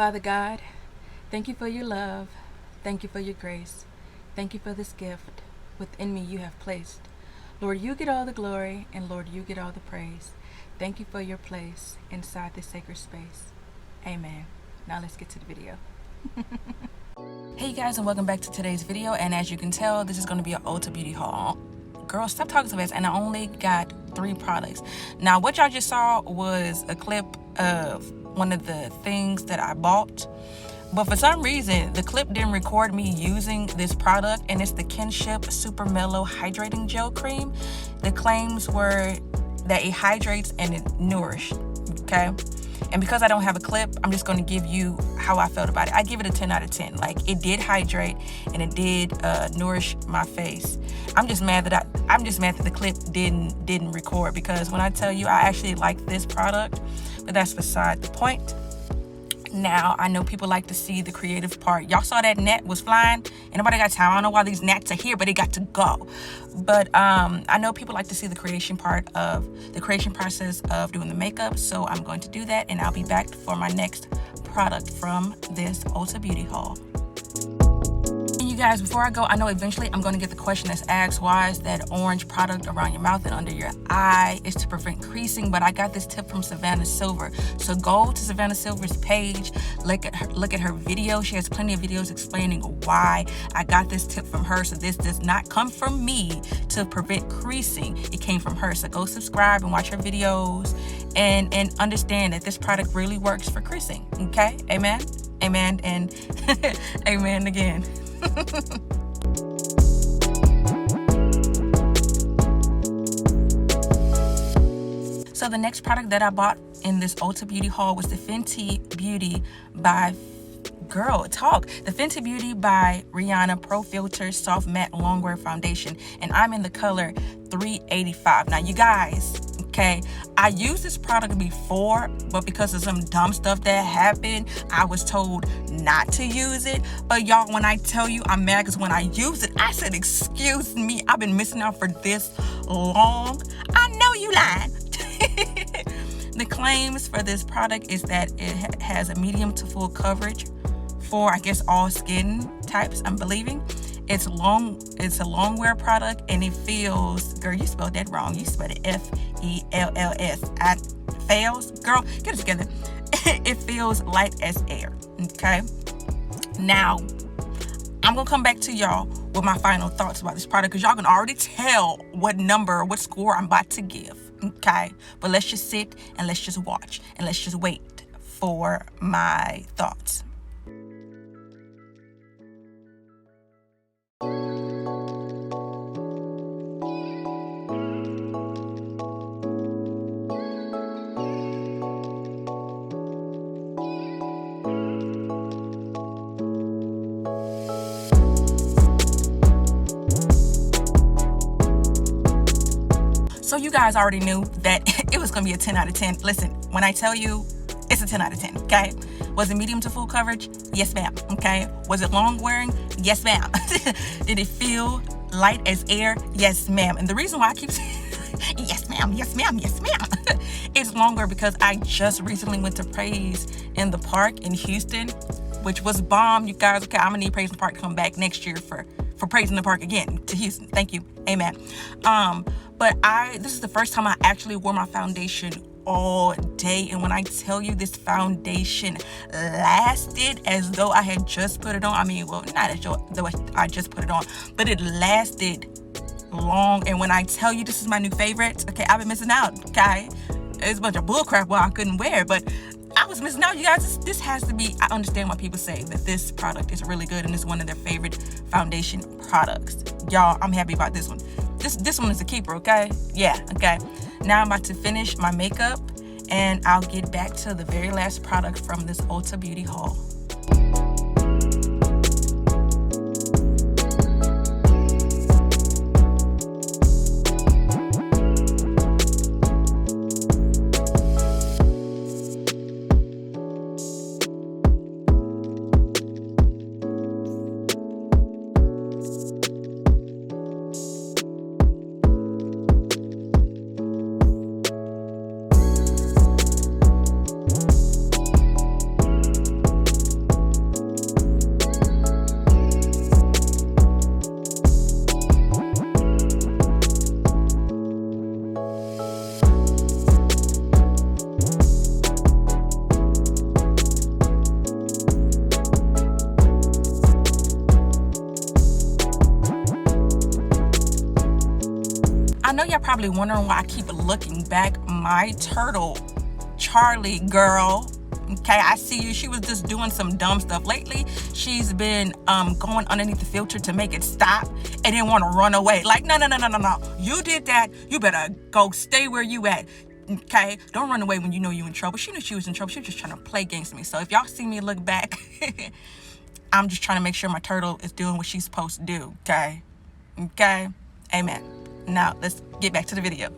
Father God, thank you for your love. Thank you for your grace. Thank you for this gift within me you have placed. Lord, you get all the glory, and Lord, you get all the praise. Thank you for your place inside this sacred space. Amen. Now let's get to the video. Hey you guys, and welcome back to today's video. And as you can tell, this is going to be an Ulta Beauty Haul. Girl, stop talking so fast. And I only got 3 products. Now, what y'all just saw was a clip of one of the things that I bought. But for some reason, the clip didn't record me using this product, and it's the Kinship Supermello Hydrating Gel Cream. The claims were that it hydrates and it nourishes, okay? And because I don't have a clip, I'm just going to give you how I felt about it. I give it a 10 out of 10. Like, it did hydrate and it did nourish my face. I'm just mad that the clip didn't record, because when I tell you I actually like this product, but that's beside the point. Now, I know people like to see the creative part. Y'all saw that net was flying, and nobody got time. I don't know why these gnats are here, but they got to go. But I know people like to see the creation process of doing the makeup, so I'm going to do that, and I'll be back for my next product from this Ulta Beauty Haul. And you guys, before I go, I know eventually I'm going to get the question that's asked, why is that orange product around your mouth and under your eye? Is to prevent creasing, but I got this tip from Savannah Silver. So go to Savannah Silver's page, look at her video. She has plenty of videos explaining why I got this tip from her. So this does not come from me to prevent creasing. It came from her. So go subscribe and watch her videos and understand that this product really works for creasing. Okay? Amen? Amen and amen again. So the next product that I bought in this Ulta Beauty Haul was the Fenty Beauty by the Fenty Beauty by Rihanna Pro Filt'r Soft Matte Longwear Foundation, and I'm in the color 385. Now you guys, okay, I used this product before, but because of some dumb stuff that happened, I was told not to use it. But y'all, when I tell you I'm mad, because when I used it, I said, excuse me, I've been missing out for this long. I know you lying. The claims for this product is that it has a medium to full coverage for, I guess, all skin types, I'm believing. It's a longwear product, and it feels, girl, you spelled that wrong. You spelled it F-E-L-L-S. Fails, girl, get it together. It feels light as air, okay? Now, I'm gonna come back to y'all with my final thoughts about this product, because y'all can already tell what score I'm about to give, okay? But let's just sit and let's just watch and let's just wait for my thoughts. So you guys already knew that it was going to be a 10 out of 10. Listen, when I tell you, it's a 10 out of 10, okay? Was it medium to full coverage? Yes, ma'am, okay? Was it long wearing? Yes, ma'am. Did it feel light as air? Yes, ma'am. And the reason why I keep saying, yes, ma'am, yes, ma'am, yes, ma'am, it's longer because I just recently went to Praise in the Park in Houston, which was bomb, you guys. Okay, I'm going to need Praise in the Park to come back next year for Praise in the Park again to Houston. Thank you. Amen. But this is the first time I actually wore my foundation all day, and when I tell you this foundation lasted as though I had just put it on. I mean, well, not as though I just put it on, but it lasted long. And when I tell you this is my new favorite, okay, I've been missing out, okay? It's a bunch of bullcrap why I couldn't wear it, but I was missing out, you guys. This has to be, I understand why people say that this product is really good and it's one of their favorite foundation products. Y'all, I'm happy about this one. This one is a keeper, okay? Yeah, okay. Now I'm about to finish my makeup, and I'll get back to the very last product from this Ulta Beauty Haul. probably wondering why I keep looking back. My turtle, Charlie girl. Okay, I see you. She was just doing some dumb stuff lately. She's been going underneath the filter to make it stop and then want to run away. Like, no. You did that. You better go stay where you at. Okay, don't run away when you know you're in trouble. She knew she was in trouble. She was just trying to play games with me. So if y'all see me look back, I'm just trying to make sure my turtle is doing what she's supposed to do. Okay, amen. Now let's get back to the video.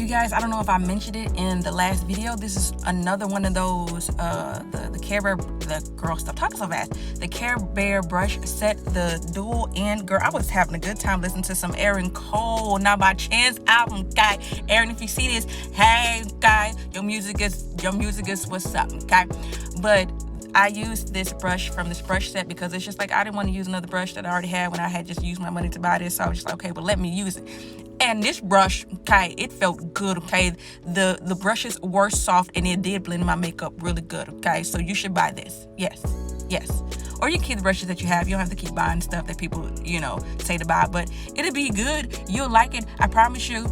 Guys, I don't know if I mentioned it in the last video. This is another one of those the Care Bear, the girl, stop talking so fast, the Care Bear brush set, the dual end. Girl, I was having a good time listening to some Aaron Cole, Not by Chance album. Guy, Aaron, if you see this, hey guy, your music is what's up. Okay, but I used this brush from this brush set because it's just like I didn't want to use another brush that I already had when I had just used my money to buy this. So I was just like, okay, well, let me use it. And this brush, okay, it felt good, okay? The brushes were soft and it did blend my makeup really good, okay? So you should buy this. Yes. Or you can keep the brushes that you have. You don't have to keep buying stuff that people, say to buy. But it'll be good. You'll like it. I promise you.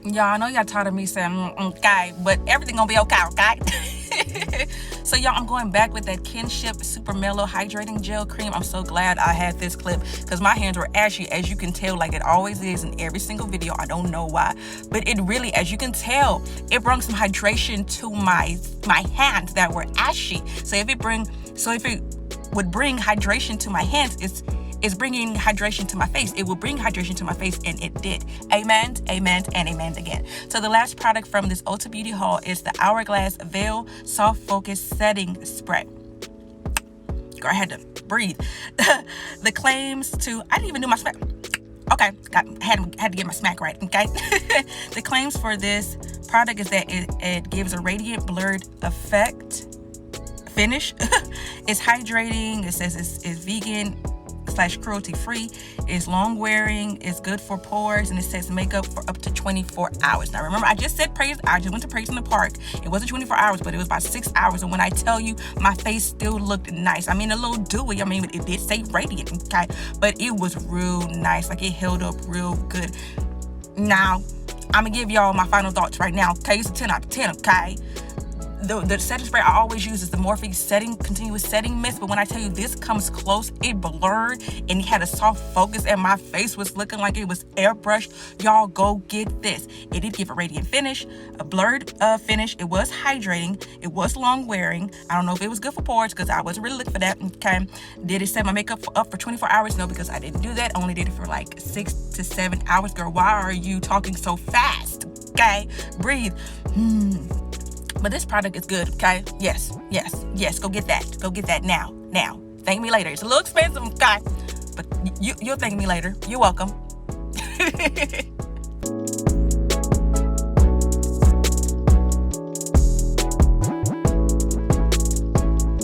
Y'all, I know y'all tired of me saying okay, but everything gonna be okay. So y'all, I'm going back with that Kinship Supermello Hydrating Gel Cream. I'm so glad I had this clip because my hands were ashy, as you can tell, like it always is in every single video. I don't know why, but it really, as you can tell, it brought some hydration to my hands that were ashy. So if it would bring hydration to my hands, it's bringing hydration to my face. It will bring hydration to my face, and it did. Amen, amen, and amen again. So the last product from this Ulta Beauty Haul is the Hourglass Veil Soft Focus Setting Spray. Girl, I had to breathe. The claims to, I didn't even do my smack. Okay, had to get my smack right, okay? The claims for this product is that it gives a radiant blurred effect finish. It's hydrating. It says it's vegan / cruelty free, is long wearing, is good for pores, and it says makeup for up to 24 hours. Now remember, I just said praise, I just went to Praise in the Park. It wasn't 24 hours, but it was about 6 hours, and when I tell you, my face still looked nice. I mean, a little dewy. I mean, it did say radiant, okay, but it was real nice. Like, it held up real good. Now I'm gonna give y'all my final thoughts right now, okay? It's a 10 out of 10, okay? the setting spray I always use is the Morphe continuous setting mist, but when I tell you this comes close, it blurred and it had a soft focus and my face was looking like it was airbrushed. Y'all go get this. It did give a radiant finish, a blurred finish. It was hydrating. It was long wearing. I don't know if it was good for pores because I wasn't really looking for that. Okay, did it set my makeup up for 24 hours? No, because I didn't do that. Only did it for like 6 to 7 hours. Girl, why are you talking so fast? Okay, breathe. But this product is good, okay? Yes. Go get that. Go get that now. Thank me later. It's a little expensive, okay? But you'll thank me later. You're welcome.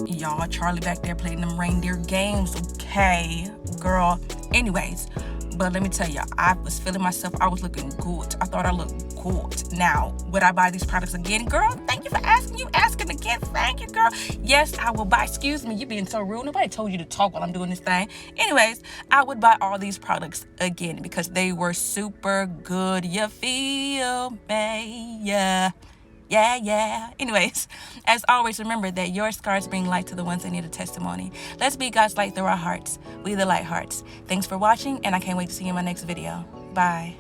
Y'all, Charlie back there playing them reindeer games, okay, girl. Anyways, but let me tell you, I was feeling myself. I was looking good. I thought I looked good. Now, would I buy these products again? Girl, thank you for asking. You asking again. Thank you, girl. Yes, I will buy. Excuse me, you being so rude. Nobody told you to talk while I'm doing this thing. Anyways, I would buy all these products again because they were super good. You feel me? Yeah. Anyways, as always, remember that your scars bring light to the ones that need a testimony. Let's be God's light through our hearts. We the light hearts. Thanks for watching, and I can't wait to see you in my next video. Bye.